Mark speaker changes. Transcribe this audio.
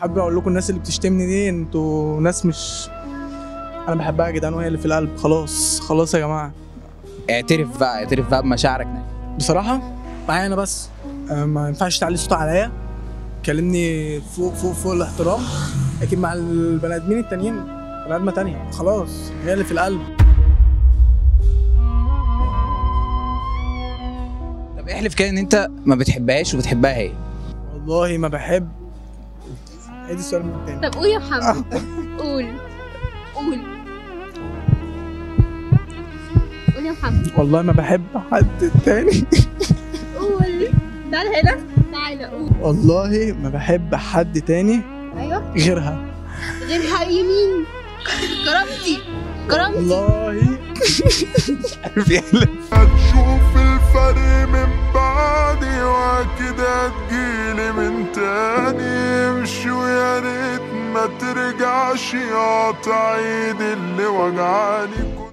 Speaker 1: حابب اقول لكم الناس اللي بتشتمني دي انتوا ناس مش انا بحبها يا جدعان، وهي اللي في القلب. خلاص خلاص يا جماعه،
Speaker 2: اعترف بقى بمشاعرك.
Speaker 1: بصراحه معايا انا بس. ما ينفعش تعلي صوت عليا، كلمني فوق فوق فوق الاحترام. لكن مع البني ادمين التانيين بني ادمه تانيه، خلاص هي اللي في القلب.
Speaker 2: طب احلف كده ان انت ما بتحبهاش وبتحبها هي.
Speaker 1: والله ما بحب. عيد السؤال من تاني.
Speaker 3: طب قول يا محمد. قول قول يا محمد.
Speaker 1: والله ما بحب حد تاني.
Speaker 3: قول. تعالى هنا، تعالى قول.
Speaker 1: والله ما بحب حد تاني
Speaker 3: ايوه
Speaker 1: غيرها.
Speaker 3: غيرها يمين. كرامتي
Speaker 1: والله
Speaker 2: عارف يحلف.
Speaker 4: هتشوف الفرق من بعدي واكيد هتجيلي من تاني. امشي ويا ريت ما ترجعش، قاطع ايدي اللي وجعاني.